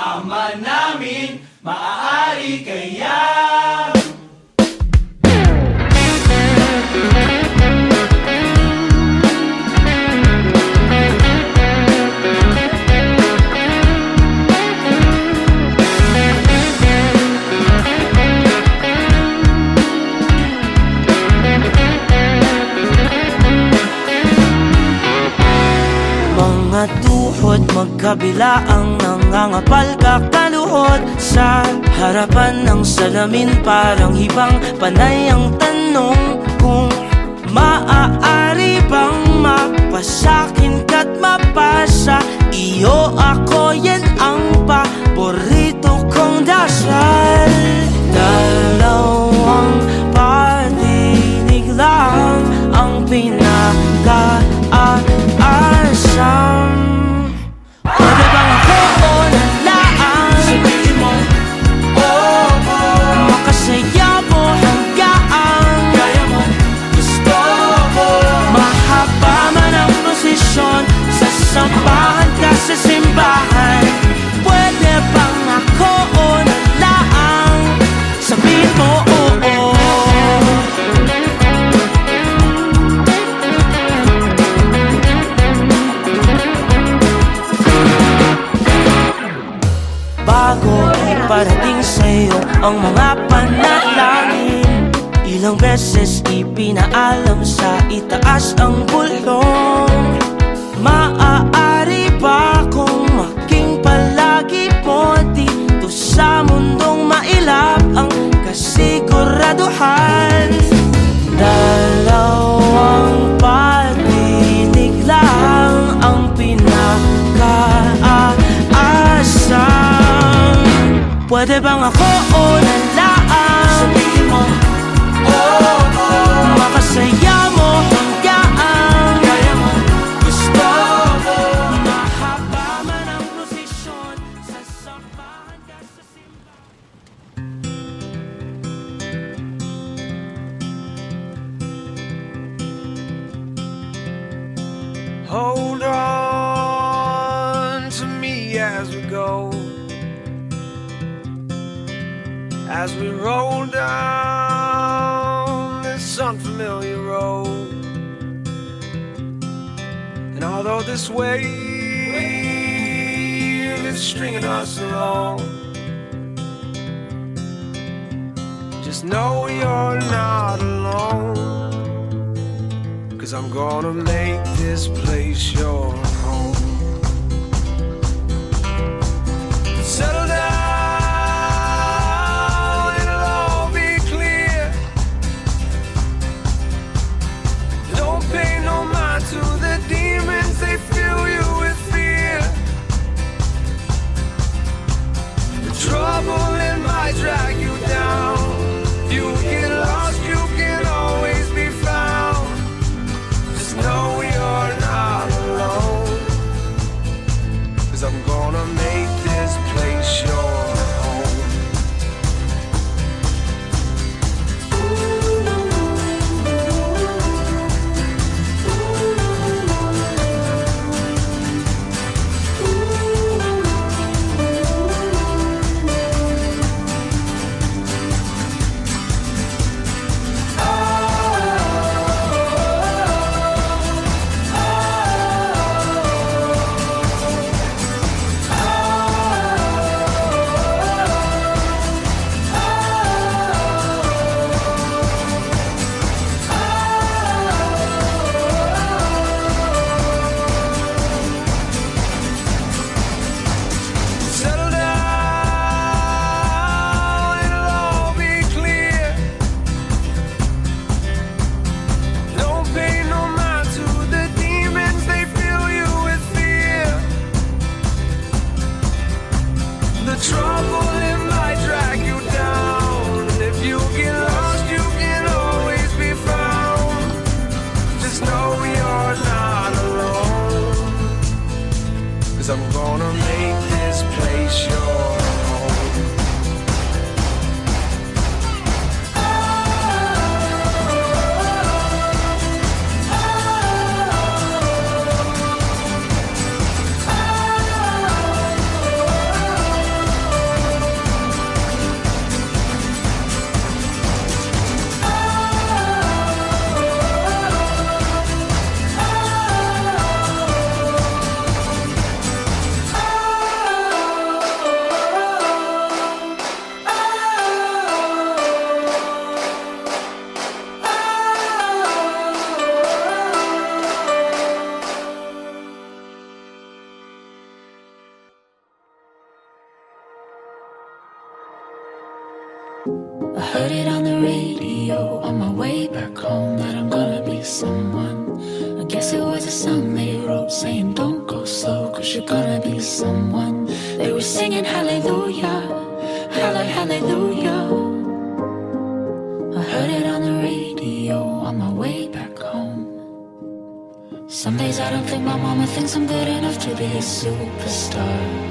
Ama namin, maaari kaya? Mga tuhod magkabila ang nangangapal kakaluhod sa harapan ng salamin. Parang hibang panay ang tanong kung maaari bang mapasakin ka't mapasa iyo ako. Yan ang paborito kong dasal. Dalawang patinig lang ang pinaka-aasam. Pwede bang ako o nalaan? Sabihin mo, oo, makasaya mo hanggang kaya mo, gusto ko. mahaba man ang prosesyon, sasampahan ka sa simbahan. Pwede bang ako o nalaan? Sabihin mo oo. Bago iparating sa'yo ang mga panalangin, ilang beses ipinaalam sa itaas ang bulong. Maaari ba kung maging palagi mo dito sa mundong mailap ang kasiguraduhan? Dalawang patinig lang ang pinaka-aasam. Pwede bang ako o nalaan? Sabihin mo, oo, makasaya mo hanggang kaya mo, gusto ko. mahaba man ang prosesyon, sasampahan ka sa simbahan. Hold on to me as we go, as we roll down this unfamiliar road. And although this wave is stringing us along, just know you're not alone. 'Cause I'm gonna make this place your home. Settle down, it'll all be clear. Don't pay no mind to the demons, they fill you with fear. The trouble it might drag you down. You get lost, you can always be found. Just know you're not alone. 'Cause I'm gonna make this place your home. Settle down, it'll all be clear. Don't pay no mind to the demons, they fill you with fear. The trouble it might drag you down. If you get lost, you can always be found. Just know you're not alone. 'Cause I'm gonna make this place your home. I heard it on the radio on my way back home that I'm gonna be someone. I guess it was a song they wrote saying don't go slow cause you're gonna be someone. They were singing hallelujah, hallelujah. I heard it on the radio on my way back home. Some days I don't think my mama thinks I'm good enough to be a superstar.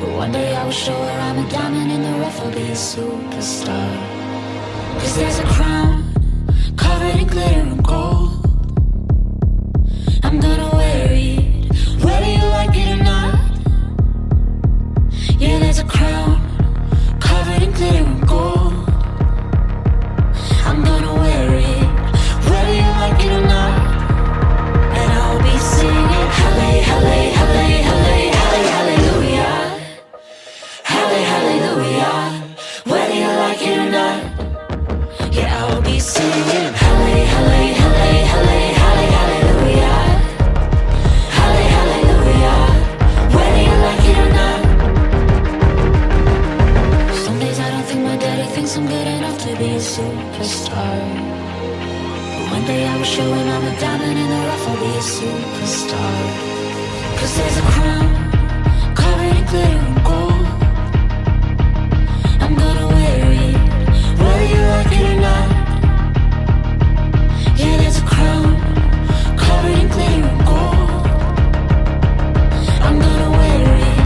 But one day I will show her I'm a diamond in the rough, I'll be a superstar. Cause there's a crown covered in glitter and gold. I'm gonna wear it, whether you like it or not. Yeah, there's a crown covered in glitter and gold. I'm gonna wear it, whether you like it or not. And I'll be singing halle, halle, halle, halle, halle, hallelujah. Halle, hallelujah, whether you like it or not. Yeah, I'll be singing halle, halle, halle, halle, halle, hallelujah. Halle, hallelujah, whether you like it or not. Some days I don't think my daddy thinks I'm good enough to be a superstar. But one day I will show him I'm a diamond in the rough, I'll be a superstar. Cause there's a crown covered in glitter and gold. I'm gonna wear it, whether you like it or not. Yeah, there's a crown covered in glitter and gold. I'm gonna wear it,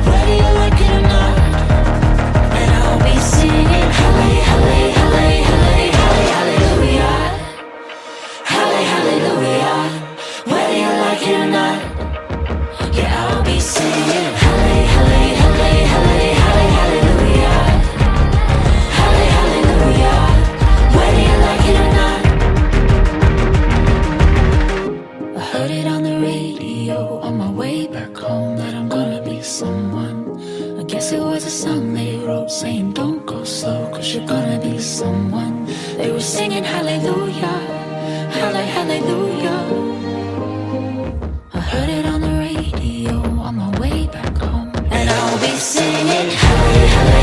whether you like it or not. And I'll be singing halle, halle, halle, halle, halle, hallelujah. Halle, hallelujah, whether you like it or not. Yeah, I'll be singing halle, halle, halle, halle, halle, hallelujah. Halle, hallelujah, whether you like it or not. I heard it on the radio on my way back home that I'm gonna be someone. I guess it was a song they wrote saying don't go slow cause you're gonna be someone. They were singing hallelujah, hallelujah. I heard it on the radio on my way back home. And I'll be singing halle, halle,